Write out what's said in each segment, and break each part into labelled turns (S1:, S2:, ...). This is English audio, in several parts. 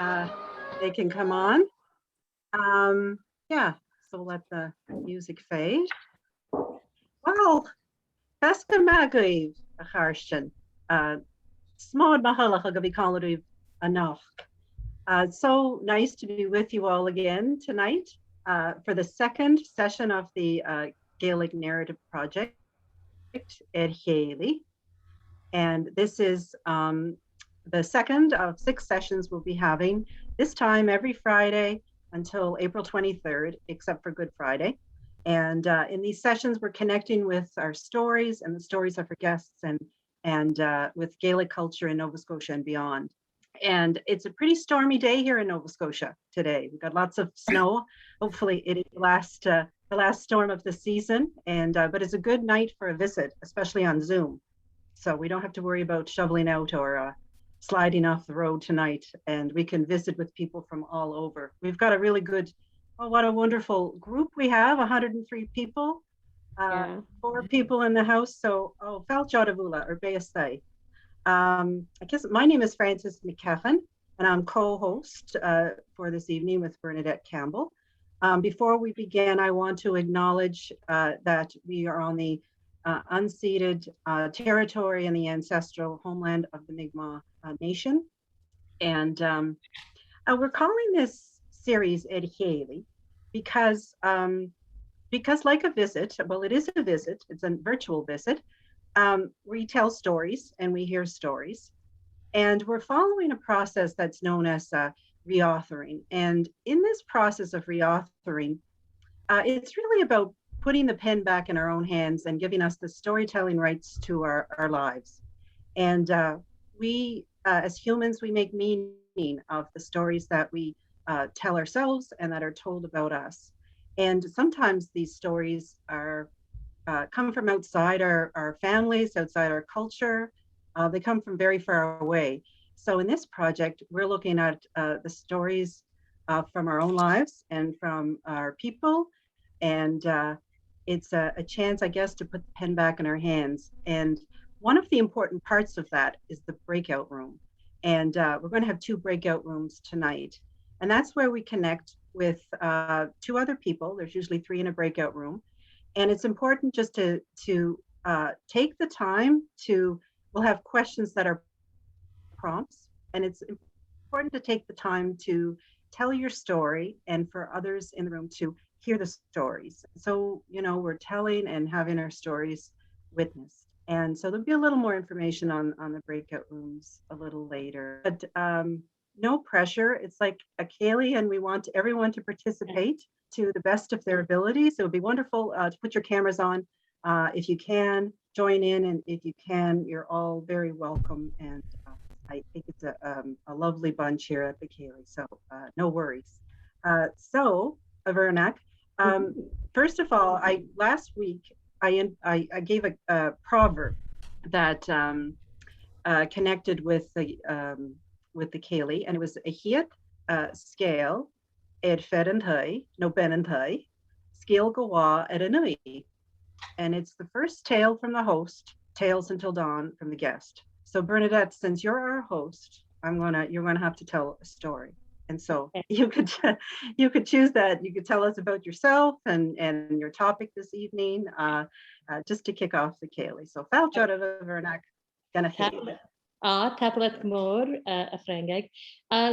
S1: uh, they can come on. Yeah, so let the music fade. Well, Pesca Magaív, a Harshan. Smod Mahalach go be calling enough. So nice to be with you all again tonight for the second session of the Gaelic Narrative Project at Haley. And this is the second of 6 sessions we'll be having, this time every Friday until April 23rd, except for Good Friday. And in these sessions, we're connecting with our stories and the stories of our guests and with Gaelic culture in Nova Scotia and beyond. And it's a pretty stormy day here in Nova Scotia today. We've got lots of snow. Hopefully it is the last storm of the season. And but it's a good night for a visit, especially on Zoom. So we don't have to worry about shoveling out or sliding off the road tonight. And we can visit with people from all over. We've got a really good, oh, what a wonderful group we have, 103 people. 4 people in the house. So, oh, Falchadavula or Bayasai. I guess my name is Frances McKeffen, and I'm co-host for this evening with Bernadette Campbell. Before we begin, I want to acknowledge that we are on the unceded territory in the ancestral homeland of the Mi'kmaq Nation. And we're calling this series Ed Haley because like a visit, well, it is a visit, it's a virtual visit. We tell stories and we hear stories, and we're following a process that's known as reauthoring. And in this process of reauthoring, it's really about putting the pen back in our own hands and giving us the storytelling rights to our lives. And we, as humans, we make meaning of the stories that we tell ourselves and that are told about us. And sometimes these stories are come from outside our families, outside our culture. They come from very far away. So in this project, we're looking at the stories from our own lives and from our people. And it's a chance, I guess, to put the pen back in our hands. And one of the important parts of that is the breakout room. And we're going to have 2 breakout rooms tonight. And that's where we connect with 2 other people. There's usually 3 in a breakout room. And it's important just to take the time we'll have questions that are prompts, and it's important to take the time to tell your story and for others in the room to hear the stories. So, we're telling and having our stories witnessed. And so there'll be a little more information on the breakout rooms a little later. But no pressure. It's like a Kaylee, and we want everyone to participate to the best of their abilities. So it would be wonderful to put your cameras on if you can, join in, and if you can, you're all very welcome. And I think it's a lovely bunch here at the Kaylee, so no worries. So, Boireannaich, first of all, last week I gave a proverb that connected with the Kaylee, and it was a hiat scale. Ed fed and high, no ben and high, scale gawa at a nui. And it's the first tale from the host, tales until dawn from the guest. So Bernadette, since you're our host, you're gonna have to tell a story. And so you could choose that. You could tell us about yourself and your topic this evening, just to kick off the Kaylee. So Falchad of Boireannaich Ghasda.
S2: Tablet more a frangag.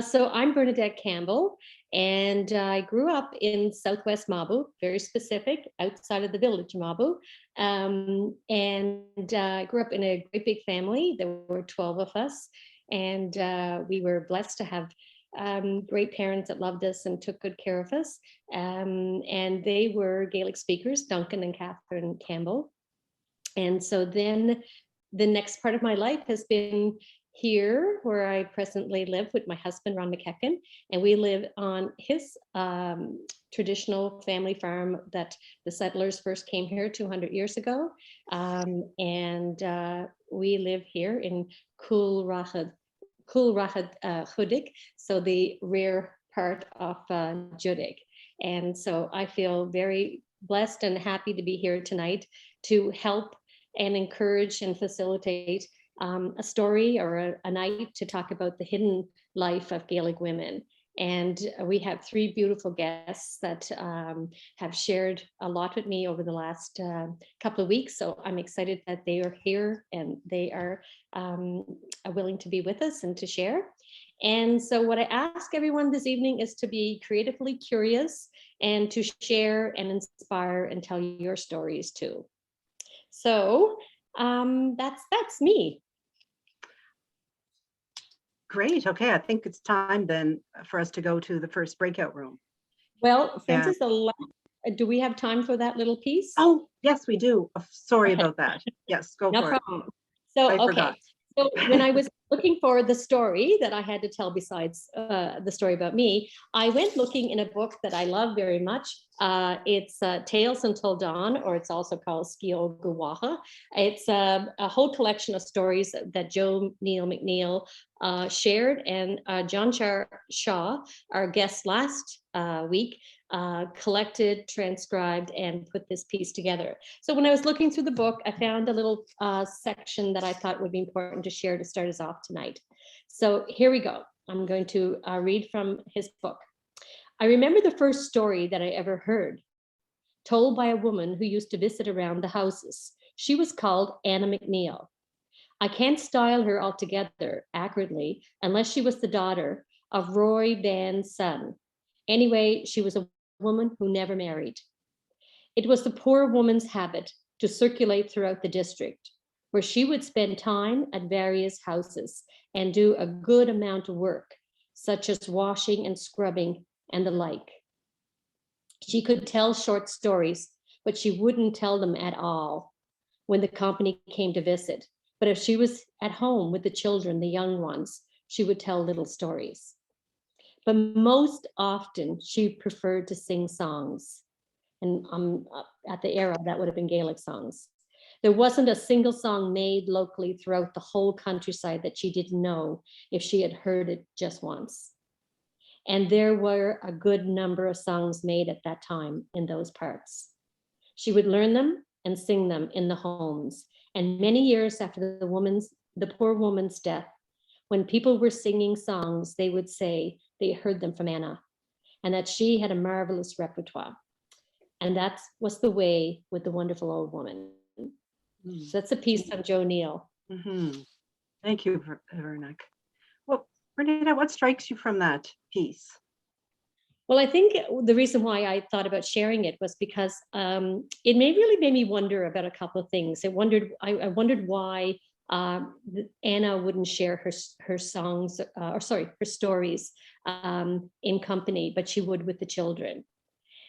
S2: So I'm Bernadette Campbell, and I grew up in Southwest Mabu, very specific, outside of the village Mabu. And I grew up in a great big family. There were 12 of us, and we were blessed to have great parents that loved us and took good care of us. And they were Gaelic speakers, Duncan and Catherine Campbell. And so then the next part of my life has been here where I presently live with my husband, Ron McKecken, and we live on his traditional family farm that the settlers first came here 200 years ago. And we live here in Coolrachad Chudig, so the rear part of Judig. And so I feel very blessed and happy to be here tonight to help and encourage and facilitate a story or a night to talk about the hidden life of Gaelic women. And we have three beautiful guests that have shared a lot with me over the last couple of weeks. So I'm excited that they are here and they are willing to be with us and to share. And so what I ask everyone this evening is to be creatively curious and to share and inspire and tell your stories too. So that's me.
S1: Great. Okay, I think it's time then for us to go to the first breakout room.
S2: Well, Francis, do we have time for that little piece?
S1: Oh, yes, we do. Sorry about that. Yes, go
S2: no
S1: for
S2: problem.
S1: it.
S2: So,
S1: I forgot.
S2: So when I was looking for the story that I had to tell besides the story about me, I went looking in a book that I love very much. It's Tales Until Dawn, or it's also called Scio Guwaha. It's a whole collection of stories that Neil Mcneil shared, and John Shaw, our guest last week, collected, transcribed, and put this piece together. So when I was looking through the book, I found a little section that I thought would be important to share to start us off tonight. So here we go. I'm going to read from his book. I remember the first story that I ever heard, told by a woman who used to visit around the houses. She was called Anna Mcneil. I can't style her altogether accurately unless she was the daughter of Roy Van's son. Anyway, she was a woman who never married. It was the poor woman's habit to circulate throughout the district, where she would spend time at various houses and do a good amount of work, such as washing and scrubbing and the like. She could tell short stories, but she wouldn't tell them at all when the company came to visit. But if she was at home with the children, the young ones, she would tell little stories. But most often she preferred to sing songs. And at the era, that would have been Gaelic songs. There wasn't a single song made locally throughout the whole countryside that she didn't know if she had heard it just once. And there were a good number of songs made at that time in those parts. She would learn them and sing them in the homes. And many years after the poor woman's death, when people were singing songs, they would say they heard them from Anna and that she had a marvelous repertoire. And that was the way with the wonderful old woman. So that's a piece from Joe Neal.
S1: Mm-hmm. Thank you, Boireannaich. Well, Bernadette, what strikes you from that piece?
S2: Well, I think the reason why I thought about sharing it was because it really made me wonder about a couple of things. I wondered why Anna wouldn't share her songs, her stories in company, but she would with the children.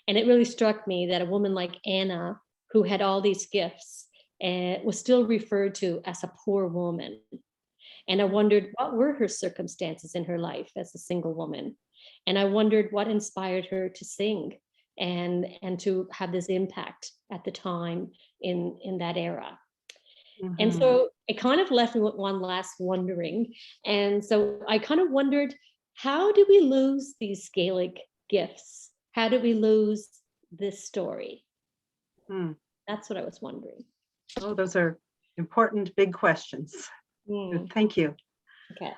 S2: And it really struck me that a woman like Anna, who had all these gifts, was still referred to as a poor woman. And I wondered what were her circumstances in her life as a single woman. And I wondered what inspired her to sing and to have this impact at the time in that era. Mm-hmm. And so it kind of left me with one last wondering. And so I kind of wondered, how do we lose these Gaelic gifts? How do we lose this story? That's what I was wondering.
S1: Oh, those are important, big questions. Thank you.
S2: Okay.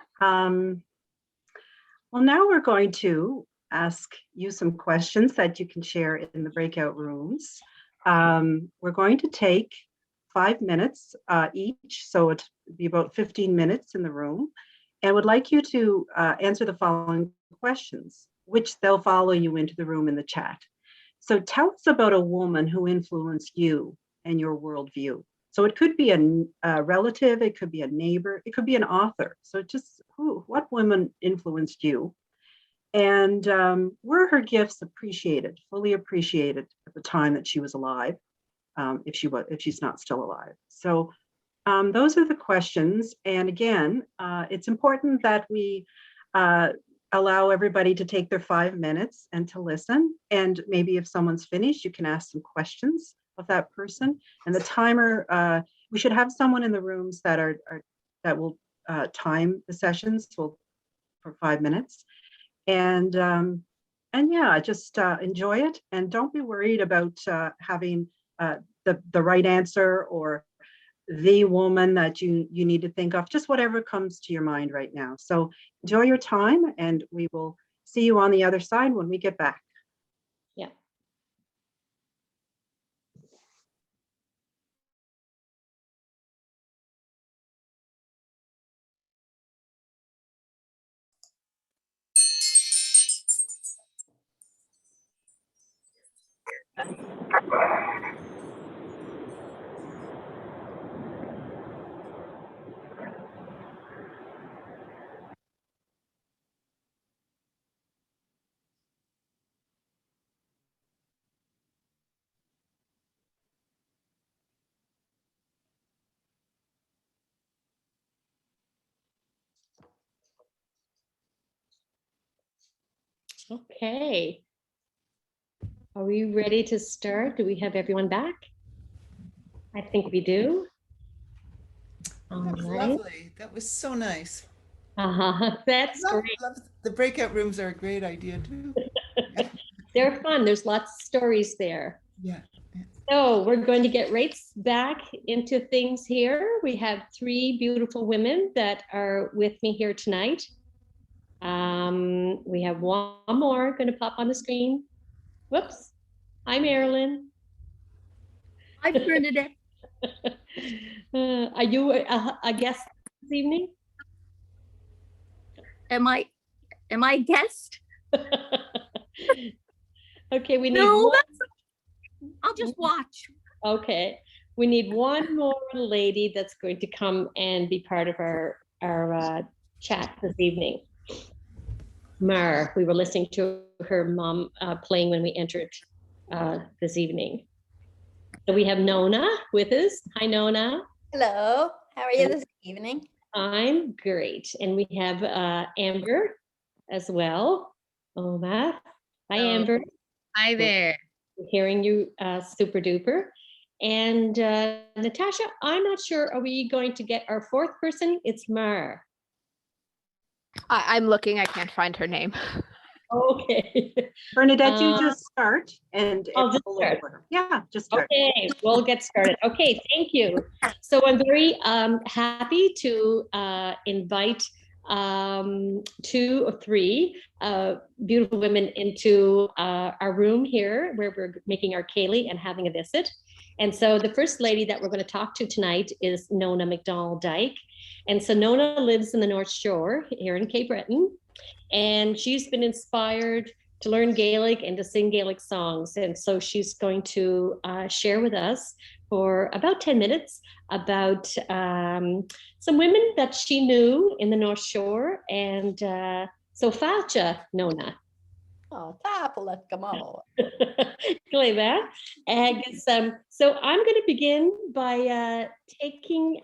S1: Well, now we're going to ask you some questions that you can share in the breakout rooms. We're going to take 5 minutes each, so it'd be about 15 minutes in the room, and would like you to answer the following questions, which they'll follow you into the room in the chat. So tell us about a woman who influenced you and your worldview. So it could be a relative, it could be a neighbor, it could be an author. So just what woman influenced you? And were her gifts appreciated, fully appreciated at the time that she was alive, if she's not still alive? So those are the questions. And again, it's important that we allow everybody to take their 5 minutes and to listen. And maybe if someone's finished, you can ask some questions of that person. And the timer, we should have someone in the rooms that will time the sessions for 5 minutes. And yeah, just enjoy it, and don't be worried about having the right answer or the woman that you need to think of, just whatever comes to your mind right now. So enjoy your time, and we will see you on the other side when we get back.
S2: Yeah. Okay. Are we ready to start? Do we have everyone back? I think we do. All
S3: That was
S2: right.
S3: lovely. That was so nice.
S2: That's
S3: Love,
S2: great.
S3: love the breakout rooms are a great idea too.
S2: They're fun. There's lots of stories there.
S3: Yeah.
S2: So we're going to get right back into things here. We have three beautiful women that are with me here tonight. We have one more going to pop on the screen. Whoops. Hi, Marilyn.
S4: Hi, Bernadette.
S2: Are you a guest this evening?
S4: Am I a guest?
S2: Okay, we need
S4: No,
S2: one.
S4: I'll just watch.
S2: Okay, we need one more lady that's going to come and be part of our chat this evening. Mar, we were listening to her mom playing when we entered this evening. So we have Nona with us. Hi, Nona.
S5: Hello, how are you this evening?
S2: I'm great. And we have Amber as well. Hola. Hi,
S5: Hello.
S2: Amber.
S5: Hi there.
S2: Hearing you super duper. And Natasha, I'm not sure, are we going to get our fourth person? It's Mar.
S6: I'm looking, I can't find her name.
S2: Okay.
S1: Bernadette, you just start, and
S2: I'll just
S1: we'll
S2: start.
S1: look for her. Yeah, just start.
S2: Okay, we'll get started. Okay, thank you. So I'm very happy to invite two or three beautiful women into our room here where we're making our Kaylee and having a visit. And so the first lady that we're going to talk to tonight is Nona MacDonald-Dyke. And so Nona lives in the North Shore here in Cape Breton, and she's been inspired to learn Gaelic and to sing Gaelic songs. And so she's going to share with us for about 10 minutes about some women that she knew in the North Shore. And so Facha, Nona.
S5: Oh, tapala, come on.
S2: So I'm going to begin by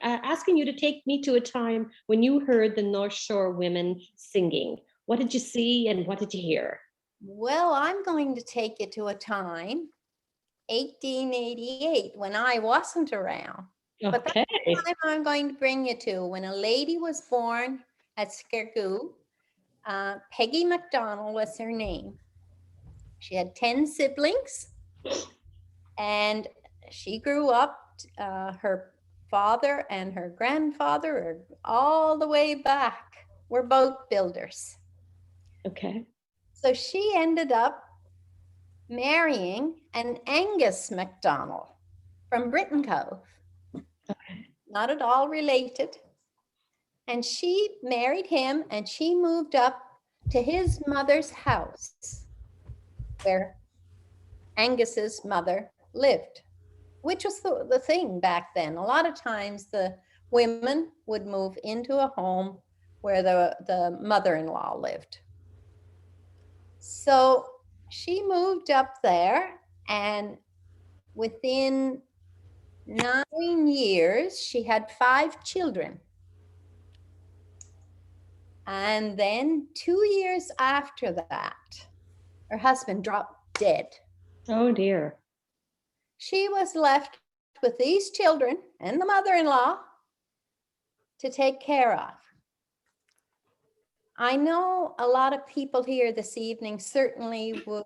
S2: asking you to take me to a time when you heard the North Shore women singing. What did you see and what did you hear?
S5: Well, I'm going to take you to a time, 1888, when I wasn't around. But that's
S2: Okay.
S5: the time I'm going to bring you to, when a lady was born at Skirgoo. Peggy MacDonald was her name. She had 10 siblings, and she grew up, her father and her grandfather are all the way back, were boat builders.
S2: Okay.
S5: So she ended up marrying an Angus MacDonald from Britton Cove.
S2: Okay.
S5: Not at all related. And she married him, and she moved up to his mother's house where Angus's mother lived, which was the thing back then. A lot of times the women would move into a home where the mother-in-law lived. So she moved up there, and within 9 years, she had 5 children. And then 2 years after that, her husband dropped dead.
S2: Oh dear.
S5: She was left with these children and the mother-in-law to take care of. I know a lot of people here this evening certainly would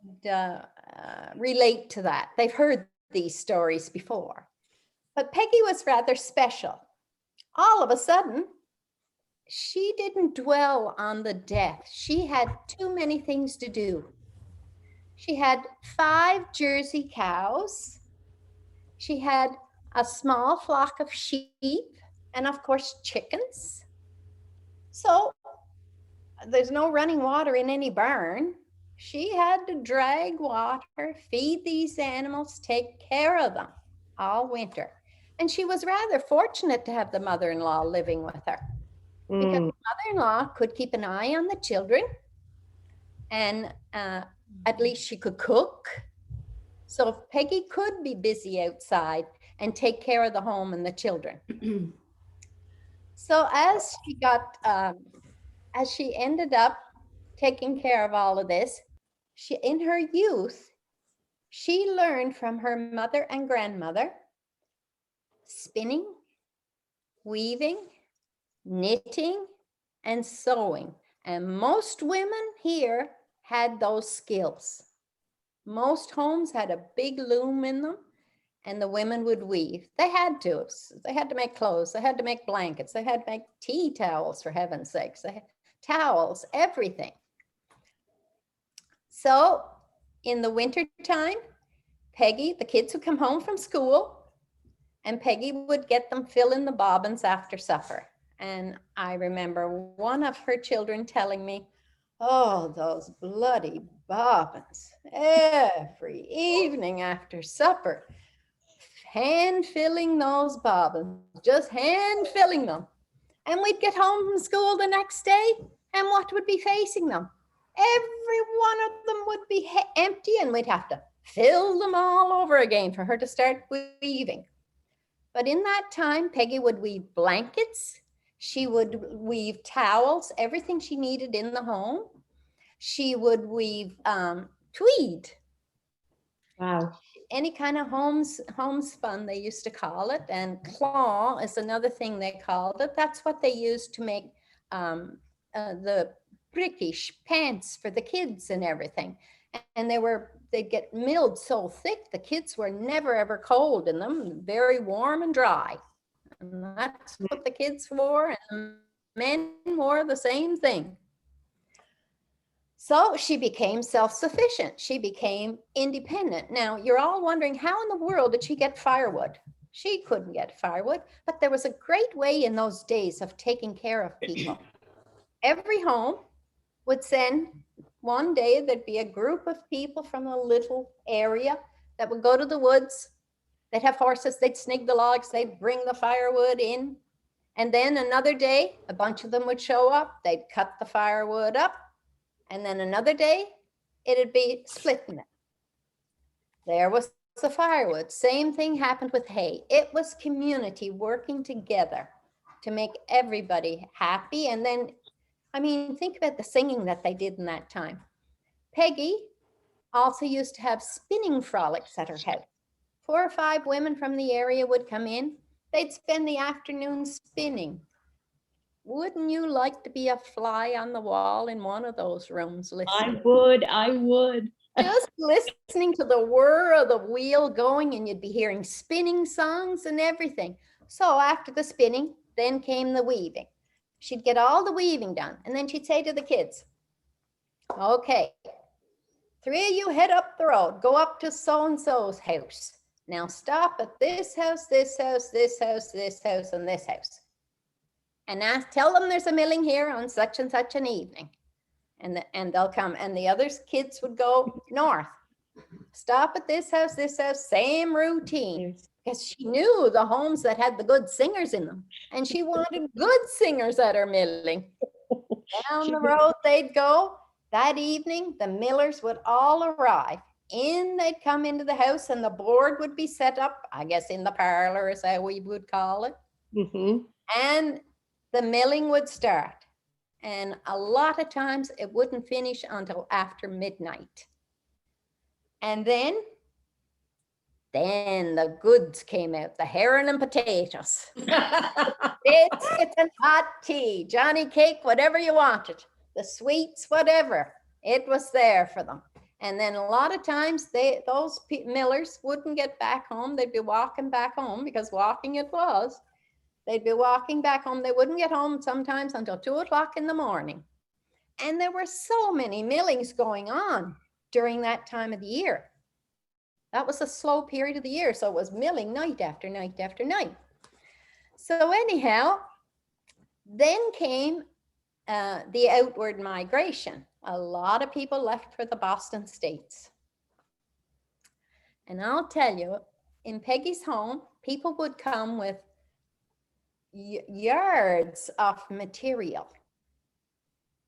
S5: relate to that. They've heard these stories before. But Peggy was rather special. All of a sudden, she didn't dwell on the death. She had too many things to do. She had 5 Jersey cows. She had a small flock of sheep and of course chickens. So there's no running water in any barn. She had to drag water, feed these animals, take care of them all winter. And she was rather fortunate to have the mother-in-law living with her, because the mother-in-law could keep an eye on the children, and at least she could cook. So Peggy could be busy outside and take care of the home and the children. So as she ended up taking care of all of this, in her youth, she learned from her mother and grandmother spinning, weaving, knitting, and sewing. And most women here had those skills. Most homes had a big loom in them, and the women would weave. They had to. They had to make clothes. They had to make blankets. They had to make tea towels, for heaven's sakes. They had towels, everything. So in the winter time, Peggy, the kids would come home from school, and Peggy would get them filling the bobbins after supper. And I remember one of her children telling me, oh, those bloody bobbins, every evening after supper, hand filling those bobbins, just hand filling them. And we'd get home from school the next day, and what would be facing them? Every one of them would be empty, and we'd have to fill them all over again for her to start weaving. But in that time, Peggy would weave blankets. She would weave towels, everything she needed in the home. She would weave tweed.
S2: Wow.
S5: Any kind of homespun, they used to call it. And claw is another thing they called it. That's what they used to make the British pants for the kids and everything. And they'd get milled so thick, the kids were never ever cold in them, very warm and dry. And that's what the kids wore, and men wore the same thing. So she became self-sufficient. She became independent. Now, you're all wondering, how in the world did she get firewood? She couldn't get firewood, but there was a great way in those days of taking care of people. Every home would send, one day there'd be a group of people from a little area that would go to the woods. They'd have horses, they'd snig the logs, they'd bring the firewood in. And then another day, a bunch of them would show up, they'd cut the firewood up. And then another day, it'd be splitting it. There was the firewood. Same thing happened with hay. It was community working together to make everybody happy. And then, I mean, think about the singing that they did in that time. Peggy also used to have spinning frolics at her house. 4 or 5 women from the area would come in. They'd spend the afternoon spinning. Wouldn't you like to be a fly on the wall in one of those rooms listening?
S2: I would.
S5: Just listening to the whir of the wheel going, and you'd be hearing spinning songs and everything. So after the spinning, then came the weaving. She'd get all the weaving done, and then she'd say to the kids, okay, 3 of you head up the road, go up to so-and-so's house. Now stop at this house, this house, this house, this house, and this house. And tell them there's a milling here on such and such an evening. And they'll come. And the other kids would go north. Stop at this house, same routine. Because she knew the homes that had the good singers in them. And she wanted good singers at her milling. Down the road they'd go. That evening, the millers would all arrive. They'd come into the house, and the board would be set up, I guess in the parlor is how we would call it.
S2: Mm-hmm.
S5: And the milling would start. And a lot of times it wouldn't finish until after midnight. And then the goods came out, the herring and potatoes. Biscuits and hot tea, Johnny cake, whatever you wanted. The sweets, whatever. It was there for them. And then a lot of times those millers wouldn't get back home. They'd be walking back home, because walking it was. They'd be walking back home. They wouldn't get home sometimes until 2 o'clock in the morning. And there were so many millings going on during that time of the year. That was a slow period of the year. So it was milling night after night after night. So anyhow, then came the outward migration. A lot of people left for the Boston States. And I'll tell you, in Peggy's home, people would come with yards of material,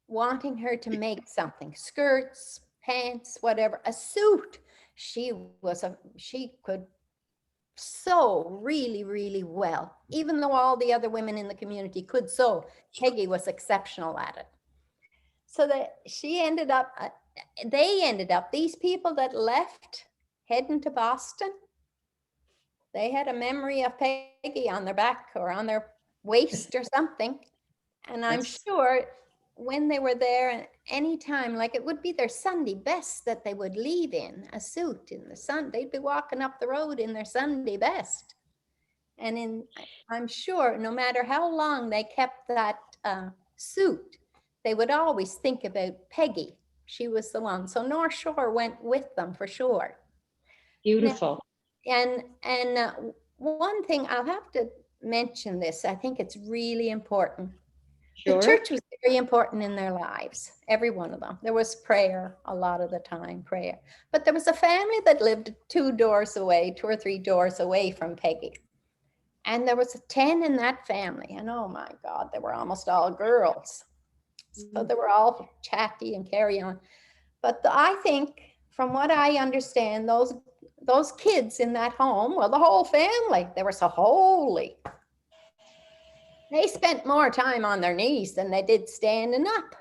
S5: wanting her to make something, skirts, pants, whatever, a suit. She could sew really, really well. Even though all the other women in the community could sew, Peggy was exceptional at it. So that these people that left heading to Boston, they had a memory of Peggy on their back or on their waist or something. And I'm sure when they were there, anytime, like it would be their Sunday best that they would leave in, a suit in the sun. They'd be walking up the road in their Sunday best. And I'm sure no matter how long they kept that suit, they would always think about Peggy. She was the one. So North Shore went with them for sure.
S2: Beautiful.
S5: And one thing, I'll have to mention this. I think it's really important.
S2: Sure.
S5: The church was very important in their lives, every one of them. There was prayer a lot of the time, prayer. But there was a family that lived 2 doors away, 2 or 3 doors away from Peggy. And there was 10 in that family. And oh my God, they were almost all girls. So they were all chatty and carry on. But I think, from what I understand, those kids in that home, well, the whole family, they were so holy. They spent more time on their knees than they did standing up.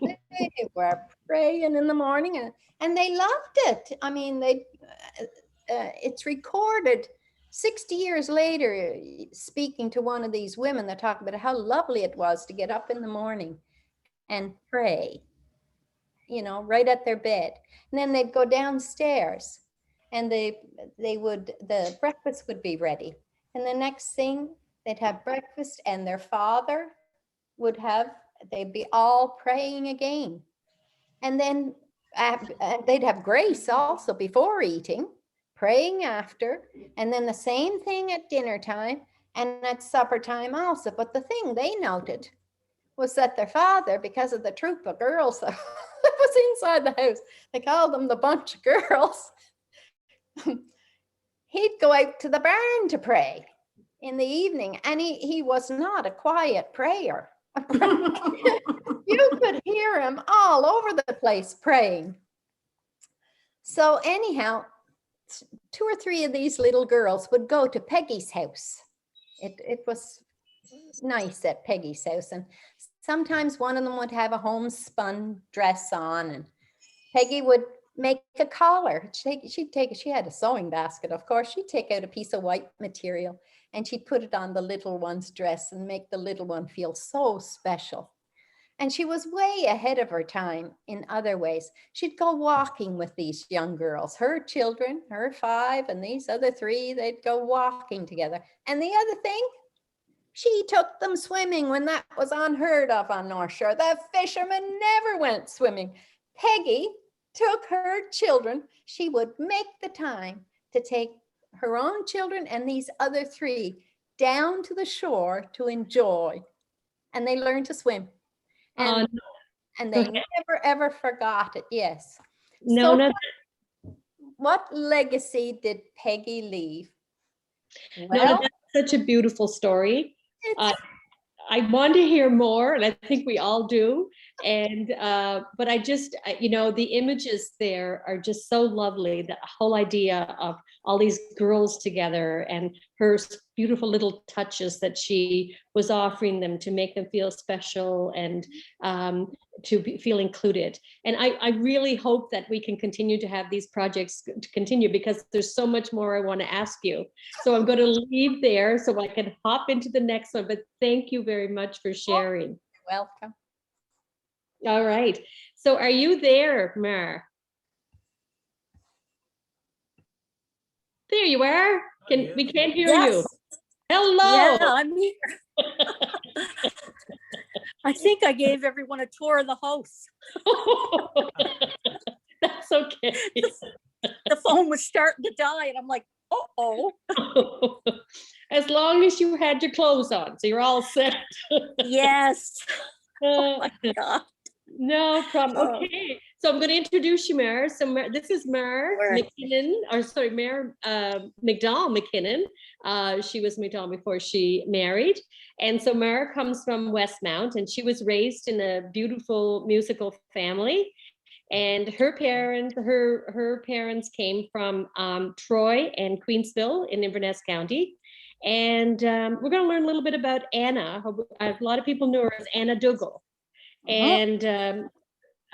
S5: They were praying in the morning, and they loved it. I mean, it's recorded 60 years later, speaking to one of these women that talked about how lovely it was to get up in the morning and pray, right at their bed. And then they'd go downstairs, and the breakfast would be ready. And the next thing, they'd have breakfast, and their father they'd be all praying again. And then they'd have grace also before eating, praying after, and then the same thing at dinner time and at supper time also. But the thing they noted was that their father, because of the troop of girls that was inside the house, they called them the bunch of girls, he'd go out to the barn to pray in the evening, and he was not a quiet prayer. You could hear him all over the place praying. So anyhow, 2 or 3 of these little girls would go to Peggy's house. It was nice at Peggy's house, and sometimes one of them would have a homespun dress on, and Peggy would make a collar. She had a sewing basket, of course. She'd take out a piece of white material, and she'd put it on the little one's dress and make the little one feel so special. And she was way ahead of her time in other ways. She'd go walking with these young girls, her children, her 5, and these other 3, they'd go walking together. And the other thing, she took them swimming when that was unheard of on North Shore. The fishermen never went swimming. Peggy took her children. She would make the time to take her own children and these other 3 down to the shore to enjoy. And they learned to swim. And they never, ever forgot it. Yes.
S2: Nona,
S5: So what legacy did Peggy leave?
S2: Nona, that's such a beautiful story. I want to hear more, and I think we all do. And but the images there are just so lovely. The whole idea of all these girls together and her beautiful little touches that she was offering them to make them feel special and to feel included. And I really hope that we can continue to have these projects to continue, because there's so much more I want to ask you. So I'm going to leave there so I can hop into the next one. But thank you very much for sharing.
S5: You're welcome.
S2: All right. So are you there, Mar? There you are. We can't hear you.
S7: Yes.
S2: Hello.
S7: Yeah, I'm here. I think I gave everyone a tour of the house.
S2: That's okay.
S7: The phone was starting to die, and I'm like, uh-oh.
S2: As long as you had your clothes on, so you're all set.
S7: Yes. Oh my God.
S2: No problem.
S7: Oh.
S2: Okay, so I'm going to introduce you, Mayor. So this is Mayor
S7: Right.
S2: McKinnon, or sorry, Mayor MacDonald-MacKinnon. She was MacDonald before she married. And so Mayor comes from Westmount, and she was raised in a beautiful musical family. And her parents came from Troy and Queensville in Inverness County. And we're going to learn a little bit about Anna. A lot of people know her as Anna Dougal. And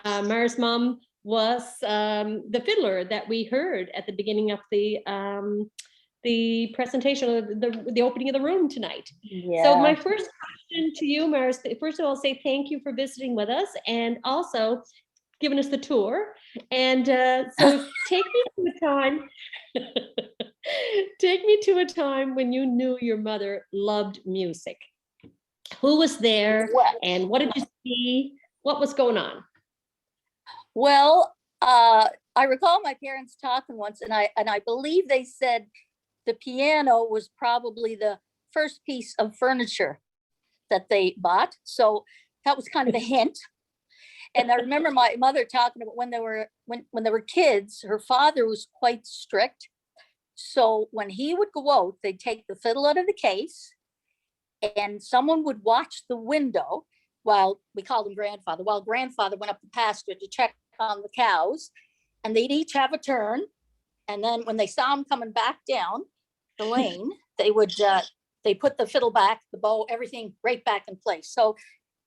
S2: Mara's mom was the fiddler that we heard at the beginning of the presentation, of the opening of the room tonight.
S7: Yeah.
S2: So my first question to you, Mara, first of all, say thank you for visiting with us, and also giving us the tour. And so take me to a time when you knew your mother loved music. Who was there, and what did you see? What was going on?
S7: Well, I recall my parents talking once, and I believe they said the piano was probably the first piece of furniture that they bought. So that was kind of a hint. And I remember my mother talking about when they were kids, her father was quite strict. So when he would go out, they'd take the fiddle out of the case, and someone would watch the window while, we called him grandfather, while grandfather went up the pasture to check on the cows, and they'd each have a turn. And then when they saw him coming back down the lane, they would they put the fiddle back, the bow, everything right back in place. So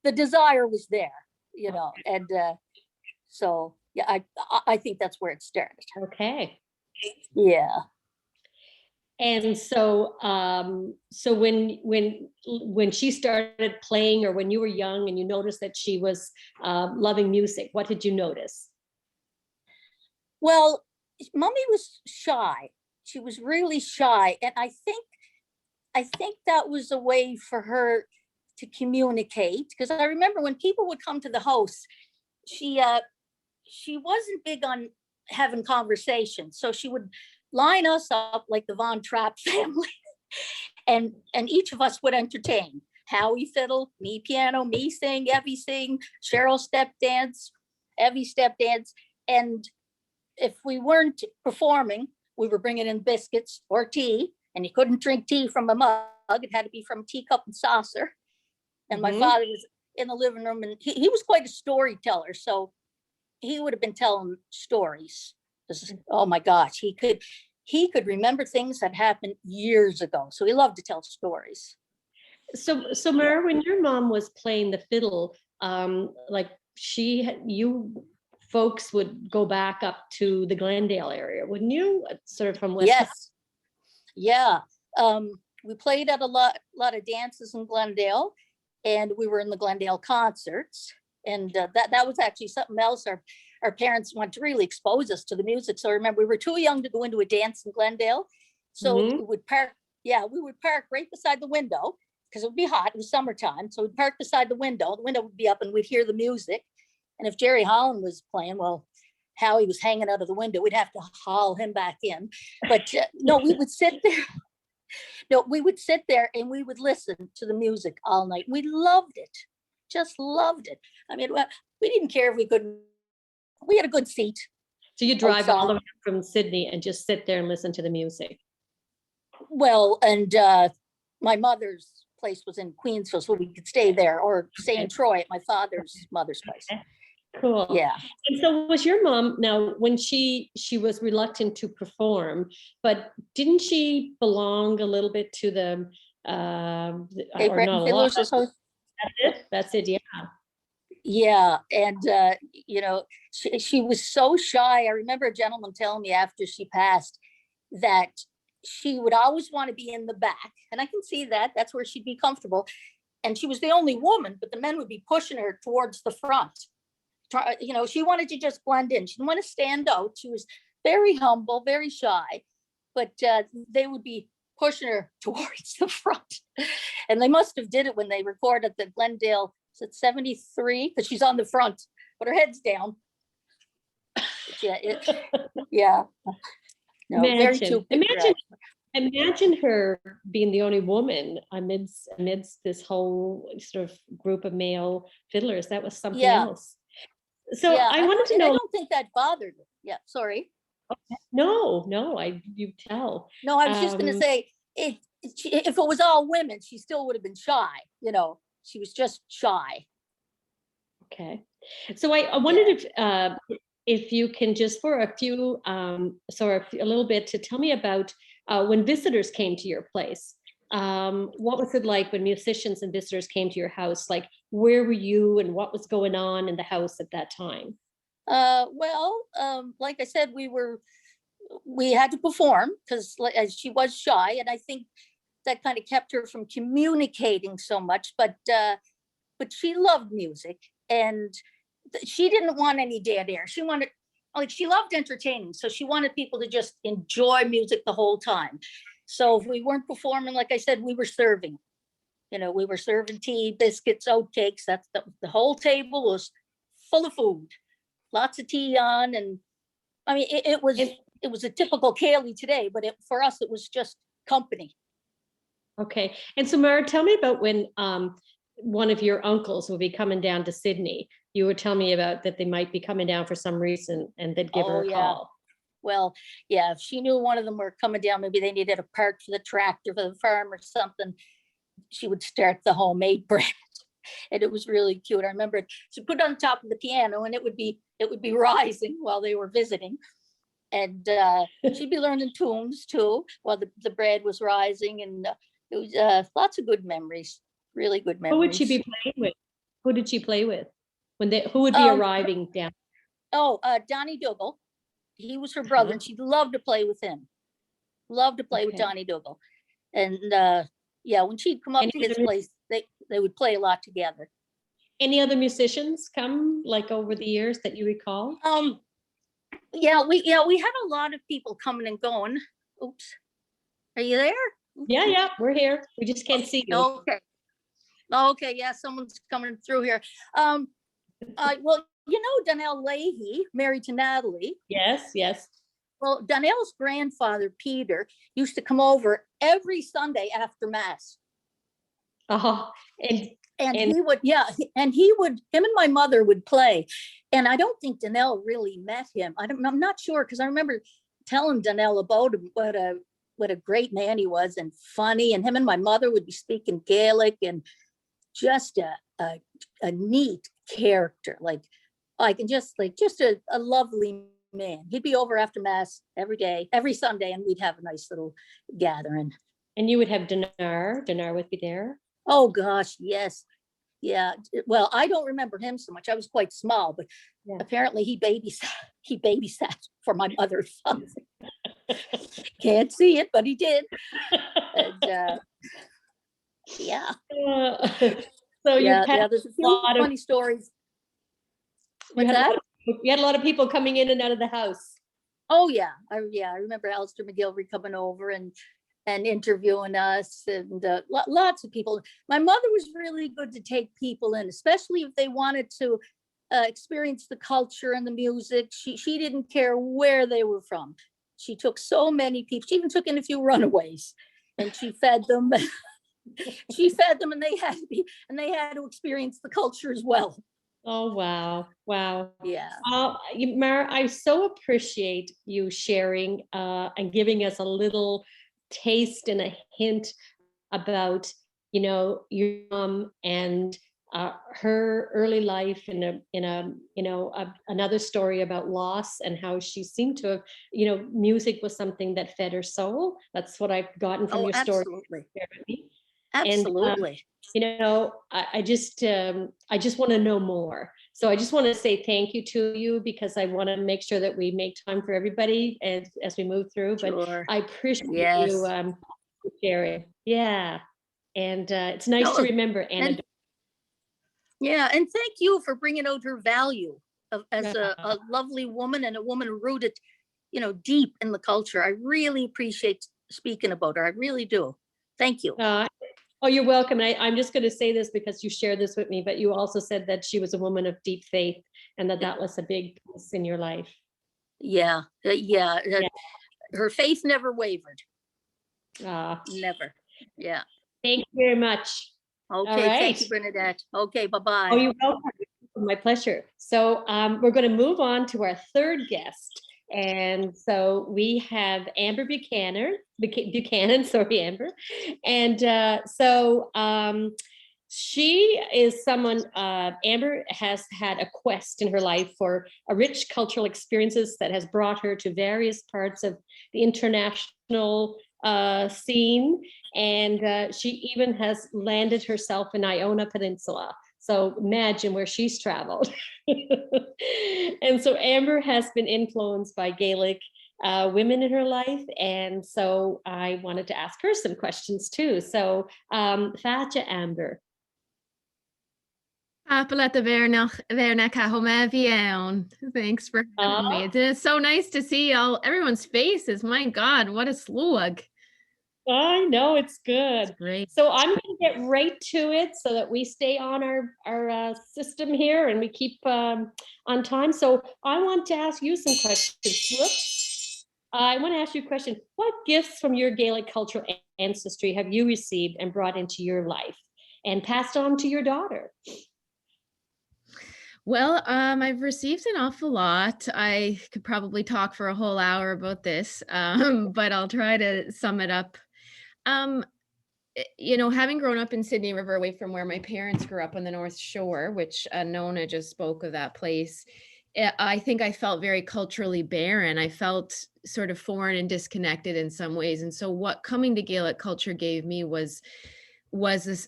S7: the desire was there, you know, and so yeah, I think that's where it started.
S2: Okay.
S7: Yeah.
S2: And so, so when she started playing, or when you were young and you noticed that she was loving music, what did you notice?
S7: Well, Mommy was shy. She was really shy, and I think that was a way for her to communicate. Because I remember when people would come to the house, she wasn't big on having conversations, so she would line us up like the Von Trapp family, and each of us would entertain. Howie fiddle, me piano, me sing, Evie sing, Cheryl step dance, Evie step dance. And if we weren't performing, we were bringing in biscuits or tea, and you couldn't drink tea from a mug. It had to be from a teacup and saucer. And my father was in the living room, and he was quite a storyteller. So he would have been telling stories. Oh my gosh, he could remember things that happened years ago. So he loved to tell stories.
S2: So Mara, when your mom was playing the fiddle, like you folks would go back up to the Glendale area, wouldn't you? Sort of from West.
S7: Yes. Yeah. We played at a lot of dances in Glendale, and we were in the Glendale concerts. And that was actually something else. Our parents wanted to really expose us to the music. So I remember we were too young to go into a dance in Glendale. So we would park right beside the window, because it would be hot. It was summertime. So we'd park beside the window. The window would be up, and we'd hear the music. And if Jerry Holland was playing, well, Howie was hanging out of the window, we'd have to haul him back in. But no, we would sit there. No, we would sit there and we would listen to the music all night. We loved it. Just loved it. I mean, we didn't care if we couldn't. We had a good seat.
S2: So you drive all the way from Sydney and just sit there and listen to the music.
S7: Well, and my mother's place was in Queensville, so we could stay there, or stay in Troy at my father's mother's place.
S2: Cool.
S7: Yeah.
S2: And so was your mom, now when she was reluctant to perform, but didn't she belong a little bit to the That's it, yeah.
S7: Yeah, and you know, she was so shy. I remember a gentleman telling me after she passed that she would always want to be in the back, and I can see that. That's where she'd be comfortable. And she was the only woman, but the men would be pushing her towards the front. You know, she wanted to just blend in. She didn't want to stand out. She was very humble, very shy. but they would be pushing her towards the front. And they must have did it when they recorded the Glendale, is it 73? Because she's on the front, but her head's down. Yeah, yeah. No, very too
S2: Imagine her being the only woman amidst this whole sort of group of male fiddlers. That was something else. So
S7: yeah,
S2: I wanted to know.
S7: I don't think that bothered her. Yeah, sorry.
S2: No, you tell.
S7: No, I was just going to say, if it was all women, she still would have been shy. You know, she was just shy.
S2: Okay. So I wondered if you can just for a few, a little bit to tell me about when visitors came to your place. What was it like when musicians and visitors came to your house? Like, where were you and what was going on in the house at that time?
S7: Like I said, we had to perform because she was shy, and I think that kind of kept her from communicating so much. But she loved music, and she didn't want any dead air. She loved entertaining, so she wanted people to just enjoy music the whole time. So if we weren't performing, like I said, we were serving. You know, we were serving tea, biscuits, oatcakes. That's the whole table was full of food. Lots of tea on, and I mean, it was a typical Cayley today, but for us, it was just company.
S2: Okay, and so Mara, tell me about when one of your uncles will be coming down to Sydney. You were telling me about that they might be coming down for some reason, and they'd give her a call.
S7: Well, yeah, if she knew one of them were coming down, maybe they needed a part for the tractor for the farm or something, she would start the homemade bread. And it was really cute. I remember she put it on top of the piano, and it would be rising while they were visiting. And she'd be learning tunes too while the bread was rising. And it was lots of good memories, really good memories.
S2: Who would she be playing with? Who did she play with? Who would be arriving down?
S7: Donnie Dougal. He was her brother, and she'd love to play with him. Love to play with Donnie Dougal. And when she'd come up to his place, they would play a lot together.
S2: Any other musicians come like over the years that you recall?
S7: We had a lot of people coming and going. Oops. Are you there?
S2: Yeah, we're here. We just can't see you.
S7: Okay, yeah, someone's coming through here. Well, you know Donnell Leahy, married to Natalie.
S2: Yes.
S7: Well, Donnell's grandfather, Peter, used to come over every Sunday after Mass.
S2: And
S7: he would, him and my mother would play. And I don't think Donnell really met him. I'm not sure, because I remember telling Donnell about him, what a great man he was, and funny. And him and my mother would be speaking Gaelic, and just a neat character, just a lovely man. He'd be over after Mass every day, every Sunday, and we'd have a nice little gathering.
S2: And you would have Dinar would be there?
S7: Oh gosh, yes. Yeah. Well, I don't remember him so much. I was quite small, but apparently he babysat for my mother. Can't see it, but he did. And,
S2: so
S7: there's a few funny stories.
S2: You had a lot of people coming in and out of the house.
S7: Oh yeah. I remember Alistair McGilvery coming over and interviewing us, and lots of people. My mother was really good to take people in, especially if they wanted to experience the culture and the music. She didn't care where they were from. She took so many people. She even took in a few runaways, and she fed them. And they had to experience the culture as well.
S2: Oh, wow.
S7: Yeah.
S2: Mara, I so appreciate you sharing and giving us a little taste and a hint about, your mom and her early life in another story about loss, and how she seemed to have, music was something that fed her soul. That's what I've gotten from your story.
S7: Absolutely.
S2: And, I just want to know more. So I just want to say thank you to you, because I want to make sure that we make time for everybody as we move through. But
S7: sure.
S2: I appreciate you sharing. Yeah. And it's nice to remember Anna.
S7: And thank you for bringing out her value as a lovely woman, and a woman rooted deep in the culture. I really appreciate speaking about her. I really do. Thank you.
S2: Oh, you're welcome. I'm just going to say this because you shared this with me, but you also said that she was a woman of deep faith and that was a big piece in your life.
S7: Yeah. Her faith never wavered. Never. Yeah.
S2: Thank you very much.
S7: Okay.
S2: right.
S7: Thank you, Bernadette. Okay. Bye-bye.
S2: Oh, you're welcome. My pleasure. So we're going to move on to our third guest. And so we have Amber Buchanan, sorry, Amber. And she is someone, Amber has had a quest in her life for a rich cultural experiences that has brought her to various parts of the international scene. And she even has landed herself in Iona Peninsula. So imagine where she's traveled. And so Amber has been influenced by Gaelic women in her life. And so I wanted to ask her some questions too. So Faja Amber.
S6: Thanks for having me. It's so nice to see everyone's faces. My God, what a slug.
S2: I know, it's good.
S6: It's great.
S2: So I'm going to get right to it so that we stay on our system here and we keep on time. So I want to ask you some questions. Whoops. I want to ask you a question. What gifts from your Gaelic cultural ancestry have you received and brought into your life and passed on to your daughter?
S6: Well, I've received an awful lot. I could probably talk for a whole hour about this, but I'll try to sum it up. Having grown up in Sydney River, away from where my parents grew up on the North Shore, which Nona just spoke of that place, I think I felt very culturally barren. I felt sort of foreign and disconnected in some ways. And so what coming to Gaelic culture gave me was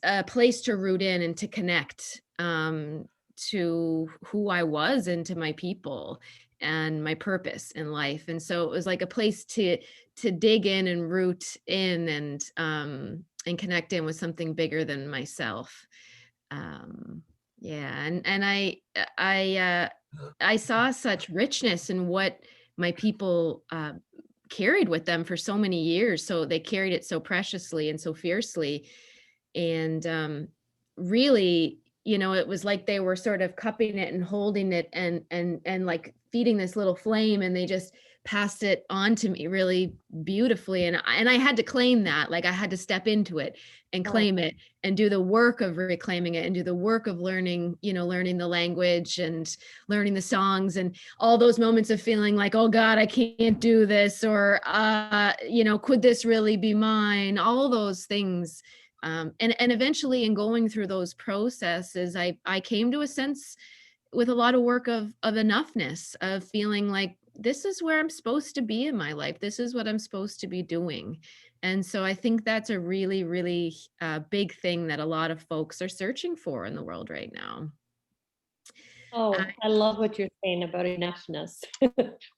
S6: a place to root in and to connect to who I was and to my people and my purpose in life. And so it was like a place to dig in and root in and connect in with something bigger than myself. And I saw such richness in what my people carried with them for so many years. So they carried it so preciously and so fiercely. And really, it was like they were sort of cupping it and holding it and like feeding this little flame, and they just passed it on to me really beautifully. And I had to claim that, like I had to step into it and claim it and do the work of reclaiming it and do the work of learning the language and learning the songs and all those moments of feeling like, oh God, I can't do this, or, could this really be mine? All those things. And eventually in going through those processes, I came to a sense with a lot of work of enoughness, of feeling like this is where I'm supposed to be in my life. This is what I'm supposed to be doing. And so I think that's a really, really big thing that a lot of folks are searching for in the world right now.
S2: Oh, I love what you're saying about enoughness.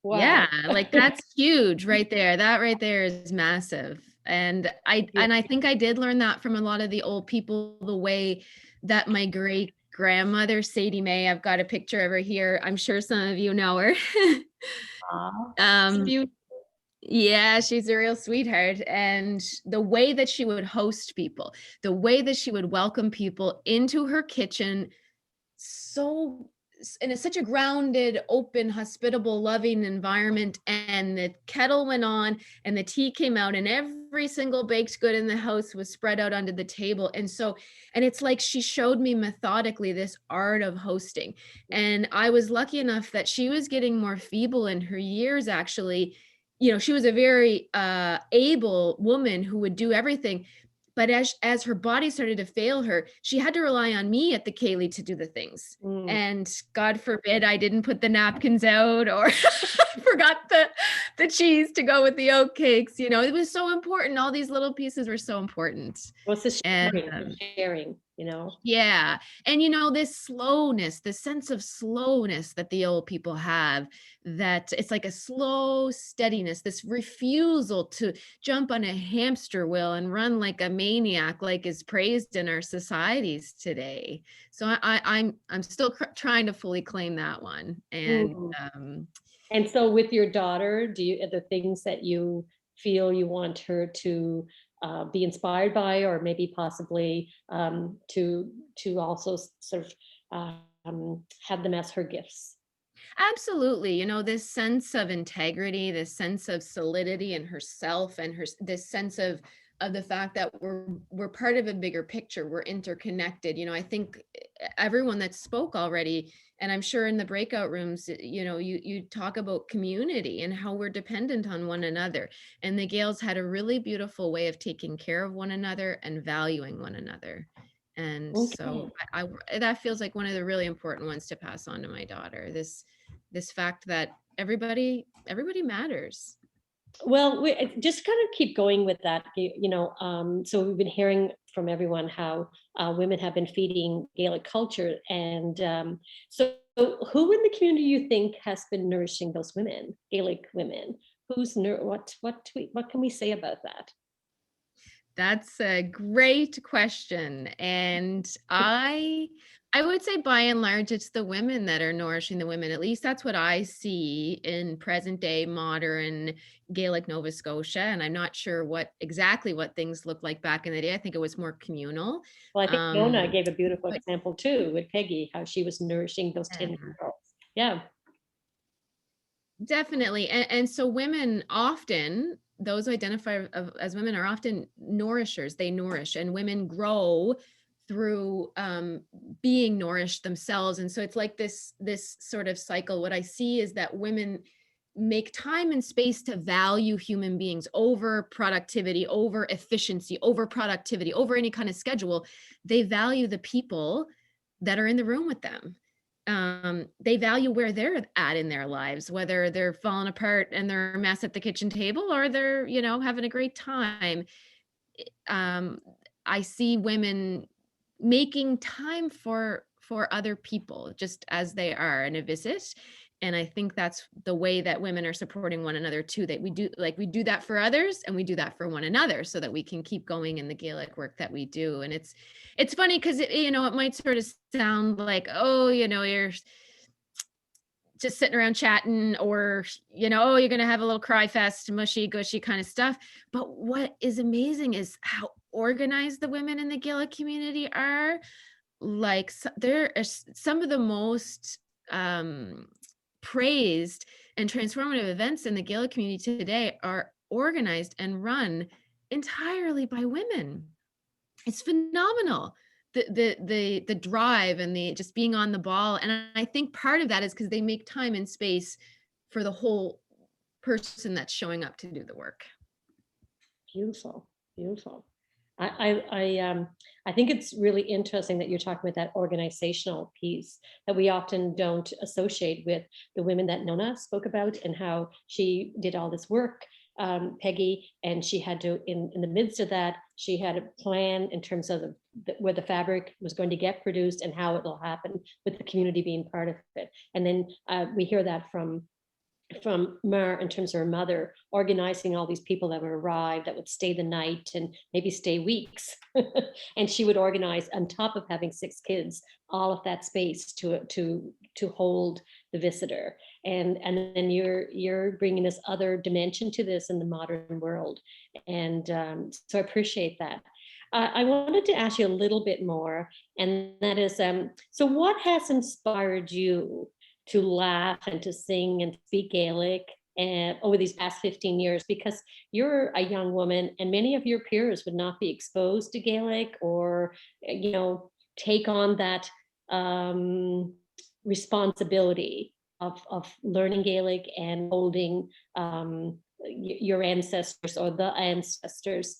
S2: Wow.
S6: Yeah, like that's huge right there. That right there is massive. And I think I did learn that from a lot of the old people, the way that my great grandmother, Sadie Mae, I've got a picture of her here. I'm sure some of you know her. Yeah, she's a real sweetheart. And the way that she would host people, the way that she would welcome people into her kitchen, and it's such a grounded, open, hospitable, loving environment. And the kettle went on and the tea came out and every single baked good in the house was spread out onto the table. And it's like she showed me methodically this art of hosting. And I was lucky enough that she was getting more feeble in her years, actually. She was a very able woman who would do everything. But as her body started to fail her, she had to rely on me at the Ceilidh to do the things. And God forbid I didn't put the napkins out or forgot the cheese to go with the oat cakes. It was so important. All these little pieces were so important.
S2: Well, it's sharing,
S6: Yeah. And this slowness, this sense of slowness that the old people have, that it's like a slow steadiness, this refusal to jump on a hamster wheel and run like a maniac, like is praised in our societies today. So I'm still trying to fully claim that one. And
S2: And so with your daughter, are there things that you feel you want her to be inspired by, or maybe possibly to also sort of have them as her gifts?
S6: Absolutely. You know, this sense of integrity, this sense of solidity in herself, and this sense of the fact that we're part of a bigger picture, we're interconnected. You know, I think everyone that spoke already, and I'm sure in the breakout rooms, you know, you talk about community and how we're dependent on one another. And the Gales had a really beautiful way of taking care of one another and valuing one another. And so that feels like one of the really important ones to pass on to my daughter. This fact that everybody matters.
S2: Well, we just kind of keep going with that, so we've been hearing from everyone how women have been feeding Gaelic culture. And so who in the community you think has been nourishing those women, Gaelic women? What can we say about that?
S6: That's a great question. And I would say by and large, it's the women that are nourishing the women. At least that's what I see in present day modern Gaelic Nova Scotia. And I'm not sure exactly what things looked like back in the day. I think it was more communal.
S2: Well, I think Nona gave a beautiful example too with Peggy, how she was nourishing those 10 girls. Yeah.
S6: Definitely. And so women often, those who identify as women are often nourishers. They nourish, and women grow through being nourished themselves. And so it's like this sort of cycle. What I see is that women make time and space to value human beings over productivity, over efficiency, over productivity, over any kind of schedule. They value the people that are in the room with them. They value where they're at in their lives, whether they're falling apart and they're a mess at the kitchen table, or they're, having a great time. I see women making time for other people just as they are in a visit. And I think that's the way that women are supporting one another too, that we do that for others, and we do that for one another, so that we can keep going in the Gaelic work that we do. And it's funny because it might sort of sound like, oh, you're just sitting around chatting, or, oh, you're going to have a little cry fest, mushy gushy kind of stuff. But what is amazing is how organized the women in the Gaelic community are. Like, there are some of the most praised and transformative events in the Gaelic community today are organized and run entirely by women. It's phenomenal. The drive and the just being on the ball. And I think part of that is because they make time and space for the whole person that's showing up to do the work.
S2: Beautiful. I think it's really interesting that you're talking about that organizational piece that we often don't associate with the women that Nona spoke about, and how she did all this work, Peggy, and she had to, in the midst of that, she had a plan in terms of where the fabric was going to get produced and how it will happen, with the community being part of it. And then we hear that from Mar in terms of her mother organizing all these people that would arrive, that would stay the night and maybe stay weeks. And she would organize, on top of having 6 kids, all of that space to hold the visitor. And then you're bringing this other dimension to this in the modern world. And so I appreciate that. I wanted to ask you a little bit more, and that is, so what has inspired you to laugh and to sing and speak Gaelic and over these past 15 years? Because you're a young woman, and many of your peers would not be exposed to Gaelic, or take on that responsibility of learning Gaelic and holding your ancestors, or the ancestors'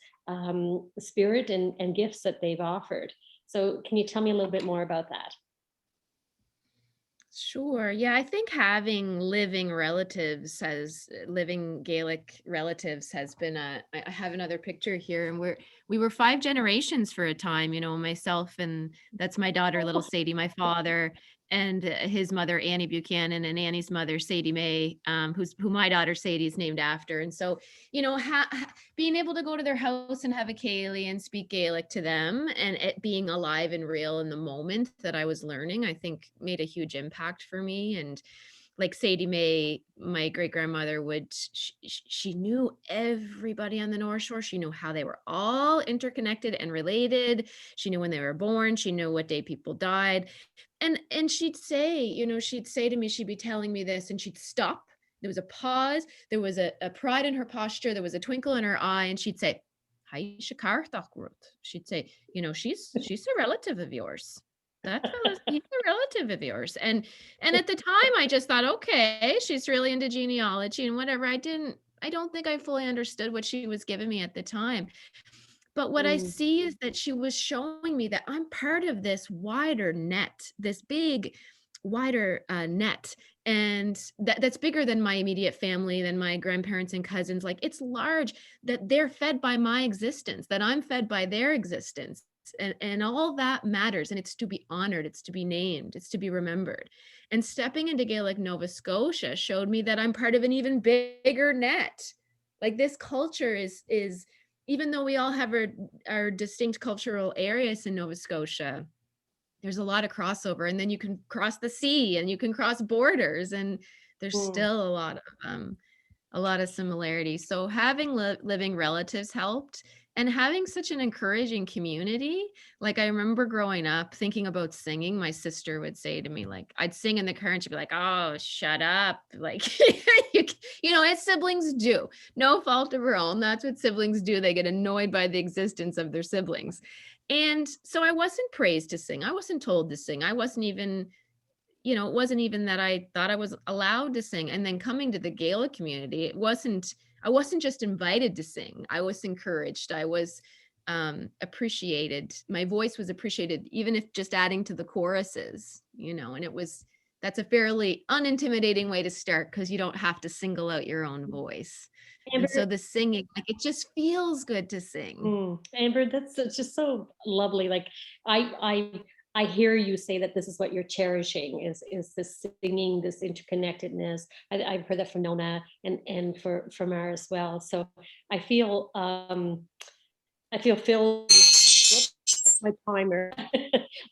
S2: spirit and gifts that they've offered. So can you tell me a little bit more about that?
S6: Sure. Yeah, I think having living Gaelic relatives has been I have another picture here, and we were 5 generations for a time, myself, and that's my daughter, little Sadie, my father, and his mother, Annie Buchanan, and Annie's mother, Sadie May, who my daughter Sadie is named after. And so, being able to go to their house and have a Caeli and speak Gaelic to them, and it being alive and real in the moment that I was learning, I think made a huge impact for me. And like Sadie Mae, my great grandmother would, she knew everybody on the North Shore. She knew how they were all interconnected and related. She knew when they were born. She knew what day people died. And she'd say, you know, she'd say to me, she'd be telling me this, and she'd stop. There was a pause. There was a pride in her posture. There was a twinkle in her eye, and she'd say, "Hi, Shakarthach Ruth." She'd say, you know, she's a relative of yours. That fella's, he's a relative of yours. And at the time I just thought, okay, she's really into genealogy and whatever. I don't think I fully understood what she was giving me at the time. But what I see is that she was showing me that I'm part of this wider net, this big, wider net. And that's bigger than my immediate family, than my grandparents and cousins. Like, it's large, that they're fed by my existence, that I'm fed by their existence. And all that matters. And it's to be honored. It's to be named. It's to be remembered. And stepping into Gaelic Nova Scotia showed me that I'm part of an even bigger net. Like, this culture is even though we all have our distinct cultural areas in Nova Scotia, there's a lot of crossover. And then you can cross the sea and you can cross borders, and there's still a lot of similarities. So having living relatives helped, and having such an encouraging community. Like, I remember growing up thinking about singing. My sister would say to me, like, I'd sing in the car and she'd be like, "Oh, shut up." Like, you know, as siblings do, no fault of her own. That's what siblings do. They get annoyed by the existence of their siblings. And so I wasn't praised to sing. I wasn't told to sing. I wasn't even, you know, it wasn't even that I thought I was allowed to sing. And then coming to the Gaelic community, I wasn't just invited to sing. I was encouraged. I was appreciated. My voice was appreciated, even if just adding to the choruses, you know, and that's a fairly unintimidating way to start, because you don't have to single out your own voice.
S2: Amber,
S6: And so the singing, like, it just feels good to sing.
S2: Amber, it's just so lovely. Like, I hear you say that this is what you're cherishing, is this singing, this interconnectedness. I've heard that from Nona and from Mara as well. So I feel filled. Whoops, my timer.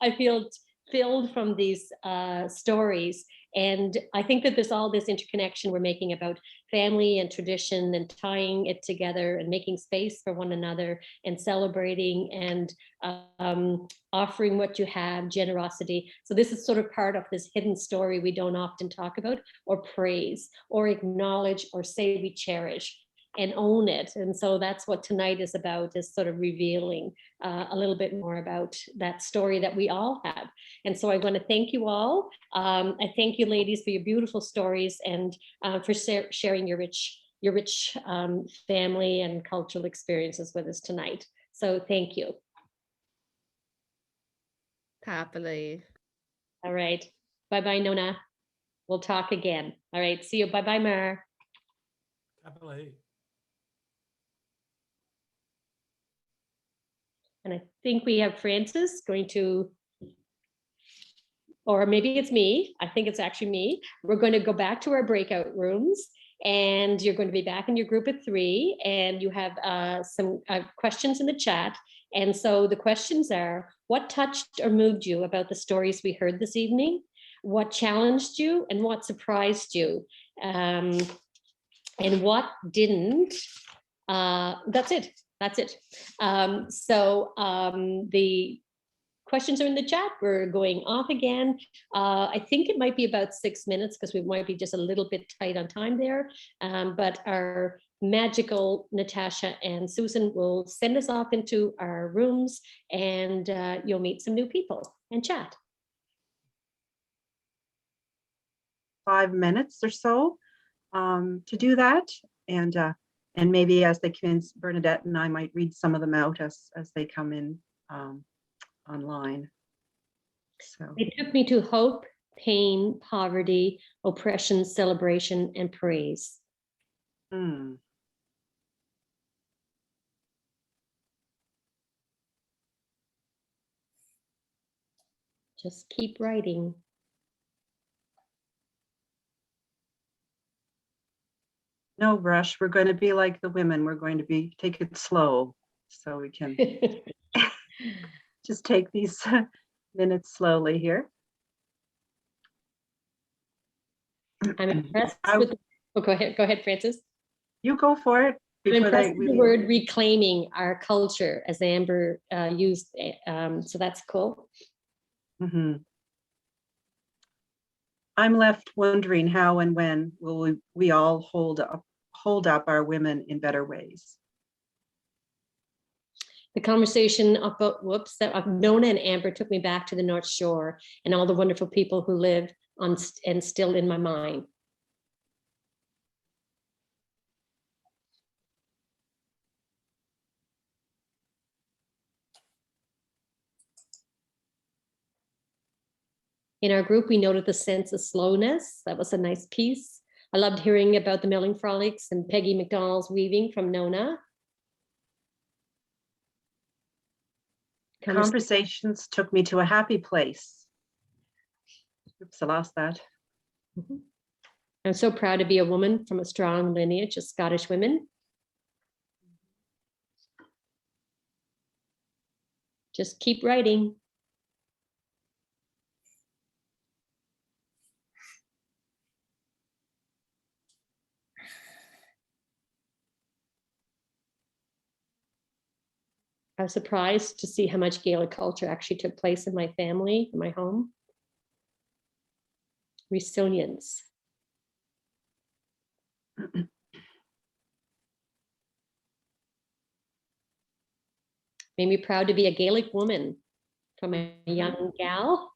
S2: I feel filled from these stories. And I think that there's all this interconnection we're making about family and tradition, and tying it together and making space for one another and celebrating and offering what you have, generosity. So this is sort of part of this hidden story we don't often talk about or praise or acknowledge or say we cherish and own it. And so that's what tonight is about, is sort of revealing a little bit more about that story that we all have. And so I want to thank you all. I thank you, ladies, for your beautiful stories and for sharing your rich family and cultural experiences with us tonight. So thank you.
S6: Happily.
S2: All right. Bye-bye, Nona. We'll talk again. All right. See you. Bye-bye, Mar.
S8: Happily.
S2: And I think we have Francis going to, or maybe it's me. I think it's actually me. We're going to go back to our breakout rooms, and you're going to be back in your group of 3, and you have some questions in the chat. And so the questions are: what touched or moved you about the stories we heard this evening? What challenged you and what surprised you? And what didn't? That's it. That's it. The questions are in the chat. We're going off again. I think it might be about 6 minutes, because we might be just a little bit tight on time there. But our magical Natasha and Susan will send us off into our rooms, and you'll meet some new people and chat.
S1: 5 minutes or so to do that. And maybe as they come in, Bernadette and I might read some of them out as they come in online. So
S2: It took me to hope, pain, poverty, oppression, celebration, and praise. Just keep writing.
S1: no rush. We're going to be like the women. We're going to take it slow, so we can just take these minutes slowly here.
S2: I'm impressed
S1: I-
S2: with, oh, go ahead, Francis.
S1: You go for it.
S2: I'm
S1: before
S2: impressed with the
S1: we-
S2: word reclaiming our culture, as Amber used, so that's cool.
S1: Mhm. I'm left wondering how and when will we all hold up our women in better ways.
S2: The conversation about, of Nona and Amber took me back to the North Shore and all the wonderful people who live on and still in my mind. In our group, we noted the sense of slowness. That was a nice piece. I loved hearing about the milling frolics and Peggy McDonald's weaving from Nona.
S1: Conversations took me to a happy place. Oops, I lost that.
S2: I'm so proud to be a woman from a strong lineage of Scottish women. Just keep writing. I was surprised to see how much Gaelic culture actually took place in my family, in my home. Resilience. Made me proud to be a Gaelic woman from a young gal.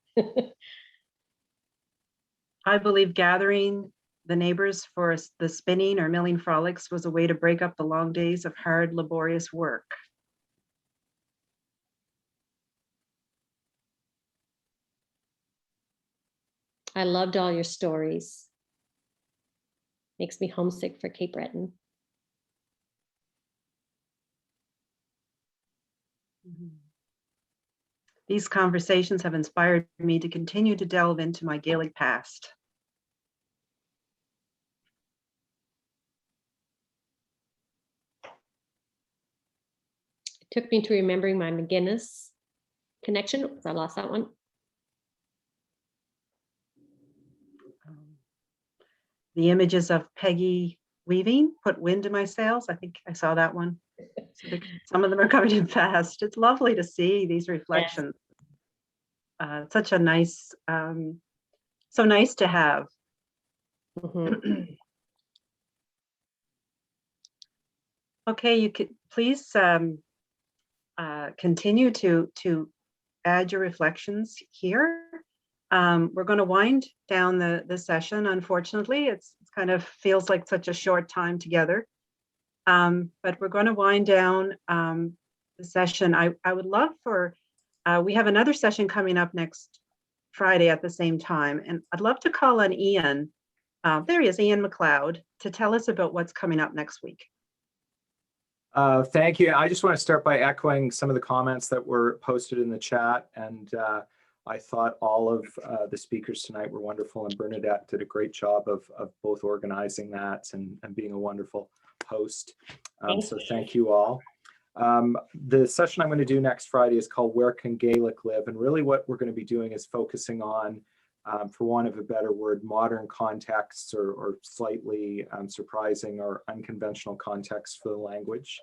S1: I believe gathering the neighbors for the spinning or milling frolics was a way to break up the long days of hard, laborious work.
S2: I loved all your stories. Makes me homesick for Cape Breton.
S1: These conversations have inspired me to continue to delve into my Gaelic past.
S2: It took me to remembering my McGinnis connection. Oops, I lost that one.
S1: The images of Peggy weaving put wind in my sails. I think I saw that one. So some of them are coming in fast. It's lovely to see these reflections. Yes. Such a nice, so nice to have.
S2: Mm-hmm.
S1: Okay, you could please continue to add your reflections here. We're going to wind down the session. Unfortunately, it's kind of feels like such a short time together. But we're going to wind down the session. I would love for, we have another session coming up next Friday at the same time. And I'd love to call on Ian, there he is, Ian McLeod, to tell us about what's coming up next week.
S9: Thank you. I just want to start by echoing some of the comments that were posted in the chat. And I thought all of the speakers tonight were wonderful, and Bernadette did a great job of both organizing that and being a wonderful host. So thank you all. The session I'm going to do next Friday is called Where Can Gaelic Live? And really what we're going to be doing is focusing on, for want of a better word, modern contexts or slightly surprising or unconventional contexts for the language.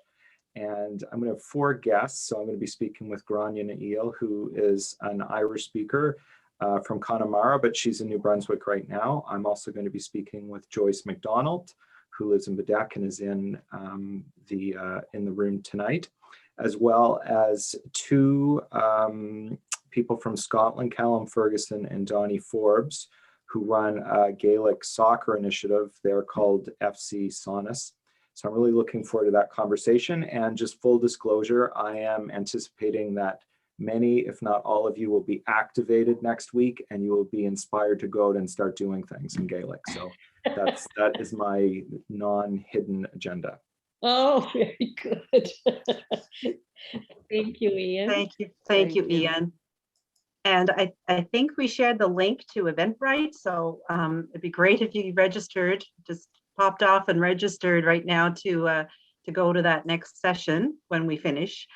S9: And I'm going to have 4 guests. So I'm going to be speaking with Grania Mcneil, who is an Irish speaker from Connemara, but she's in New Brunswick right now. I'm also going to be speaking with Joyce MacDonald, who lives in Bernadette and is in the room tonight, as well as 2 people from Scotland, Callum Ferguson and Donnie Forbes, who run a Gaelic soccer initiative. They're called FC Sonus. So I'm really looking forward to that conversation. And just full disclosure, I am anticipating that many, if not all of you, will be activated next week, and you will be inspired to go out and start doing things in Gaelic. So that is my non-hidden agenda.
S2: Oh, very good. Thank you, Ian.
S1: Thank you, Ian. And I think we shared the link to Eventbrite. So it'd be great if you registered, just popped off and registered right now to go to that next session when we finish.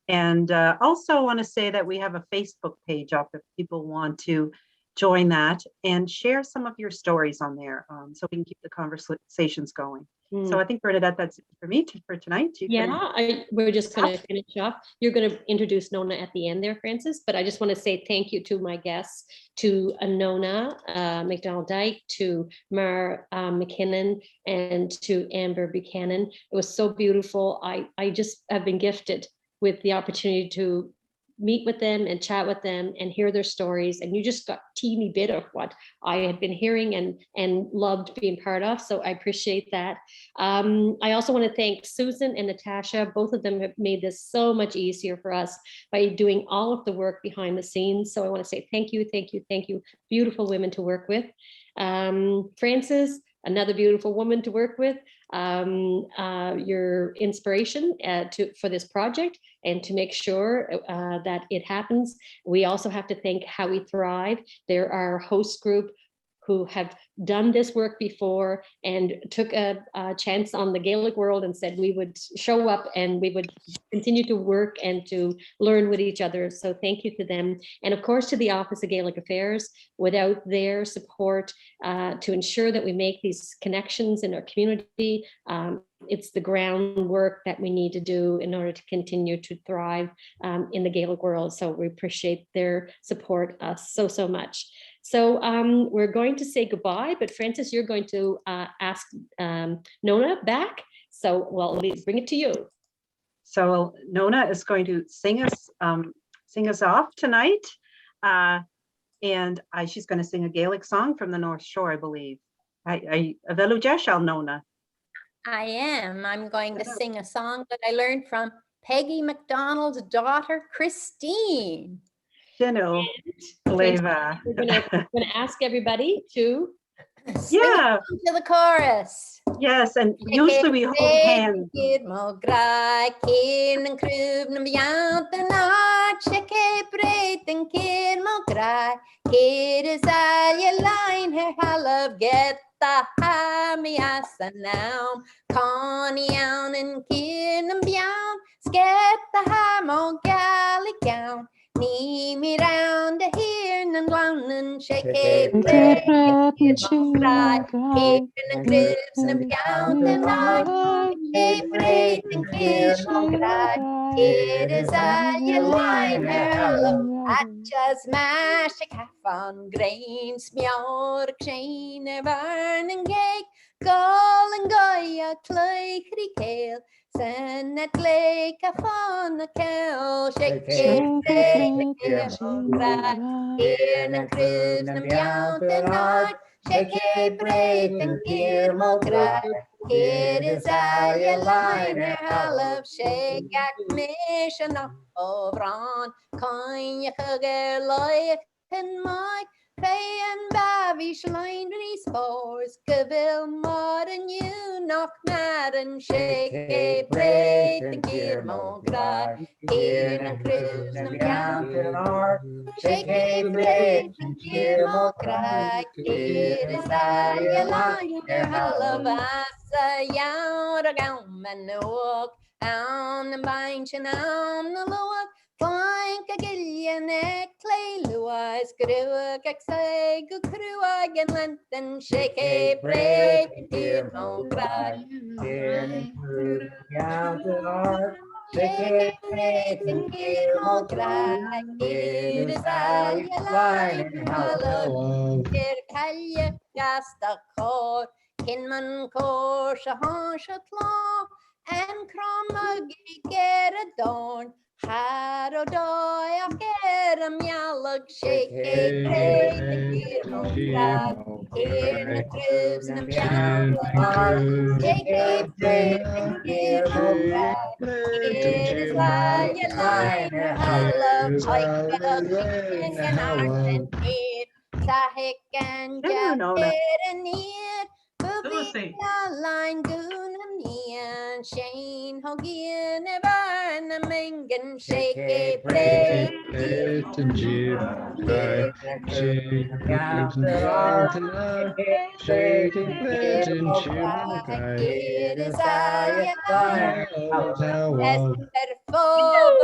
S1: And also want to say that we have a Facebook page up if people want to join that and share some of your stories on there, so we can keep the conversations going. So I think, Bernadette, that's it for me for tonight. You can-
S2: Yeah, we're just going to finish off. You're going to introduce Nona at the end there, Francis, but I just want to say thank you to my guests, to Nona MacDonald-Dyke, to McKinnon, and to Amber Buchanan. It was so beautiful. I just have been gifted with the opportunity to meet with them and chat with them and hear their stories. And you just got a teeny bit of what I had been hearing and loved being part of. So I appreciate that. I also want to thank Susan and Natasha. Both of them have made this so much easier for us by doing all of the work behind the scenes. So I want to say thank you, thank you, thank you. Beautiful women to work with. Francis, another beautiful woman to work with. Your inspiration for this project and to make sure that it happens. We also have to thank How We Thrive. They're our host group who have done this work before and took a chance on the Gaelic world and said we would show up and we would continue to work and to learn with each other. So thank you to them. And of course to the Office of Gaelic Affairs. Without their support to ensure that we make these connections in our community, it's the groundwork that we need to do in order to continue to thrive in the Gaelic world. So we appreciate their support so much. So we're going to say goodbye, but Francis, you're going to ask Nona back. So well, bring it to you.
S1: So Nona is going to sing us off tonight. And she's going to sing a Gaelic song from the North Shore, I believe. Avelu Jeshal, Nona.
S5: I am. I'm going to sing a song that I learned from Peggy MacDonald's daughter, Christine.
S1: We're going
S2: to ask everybody to
S5: sing to the chorus.
S1: Yes, and usually we hold hands.
S5: Ta ha mi asa now, Connie down and kin and beyond, sket the ha mo Gaelic gown, knee me round the here and glown and shake it, break it, cry, kid and cribs and beyond the night, shake, break and kiss and cry, it is a line hello. Atjas mash a calf on grain, smear chain a burning cake, gall and goya clay kale, send that lake a fun a cow, shake it, break it, cry, in a cruise and beyond the night, shake it, break and gear mo cry. It is a liner, I love shake at mission of Ron, coin hugger like and my pay and bavish line these spores, Gabil modern you knock mad and shake a break and gear mo cry. Here and cruise and down to north, shake a break and gear mo cry. It is a liner, I love us. Yard a gown and walk down the bench and on the look, flank a gillian a clay luas, crew a say go crew again length and shake a break, dear no cry, down the north, shake a break and dear no cry, it is I line hello, dear Callie Ghasda cord. Kinman kosh a haunch a claw, and cromaggy get a dawn. Had a doy a get a mealog, shake a break, and get no cry. Here the cribs and meow, shake a break, and get no cry. It is why you line her love like a king and I need. Sahik and jacket and it. Line goon and Shane Hogan and a Mingan shake a break
S10: and Jim shaking bed and Jim
S5: it is I you're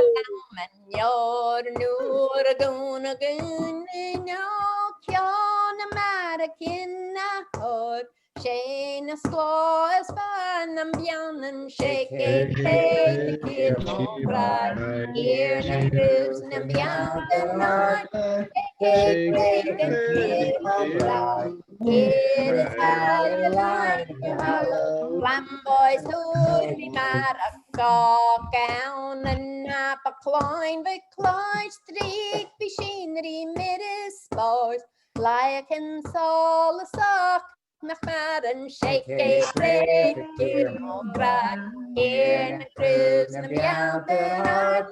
S5: ceann na mar a cinna hod. Sé na slá is fan am beanan sé cé cé mo brad. Here na cruise na bean the night. Cé cé mo brad. Here is how you like your hollow. Flamboys who'd be mad a gawk down and nap a climb but climb street machinery mid his spores. Like in sol a sock. Nach mar and shake a break, here mo grad, here na cruise na meow the night.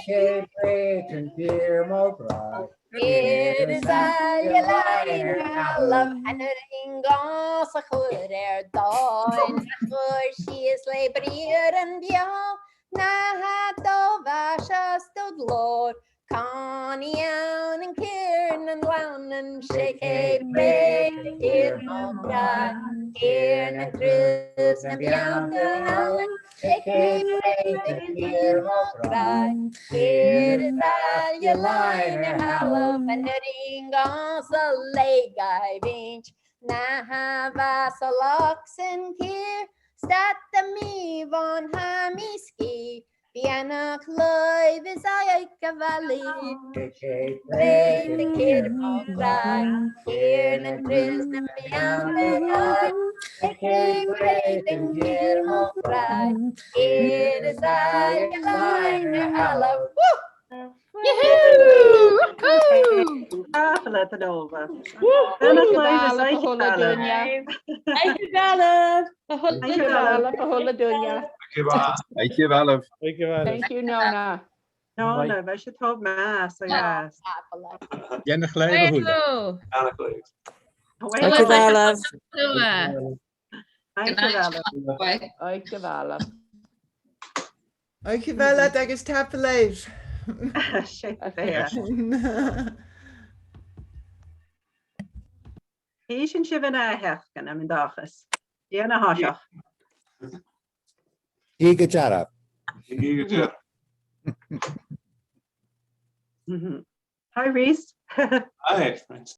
S5: Shake a break and here mo grad. Here is all you like, I love and it ain't gone so good dawn. For she is labor here and beyond. Na ha do vasha stood Lord. Connie Ann and Kieran and Glenn and shake a break, here no bride, here na cruise na beyond the island, shake a break, here no bride, here is all you line and hallow, and the ring on the lake I bench, na have us a locks and here, stat the me von hammy ski. Bianach live is I cavalli. Break the kid of God. Here and Chris and beyond the night. Break and kid of God. Here is I line hello.
S6: Yahoo! Woohoo!
S1: Let it over.
S10: Dankjewel.
S11: Thank you, Nona.
S1: Nona, we should hope mass, I guess.
S10: Jenne glijven goede.
S6: Woohoo!
S12: Dankjewel.
S3: Dankjewel, agus tap leif.
S1: Hísin si bhna hechcan am dachas. Díana háiseach.
S12: Ige jarab.
S1: Hi, Reese.
S8: Hi.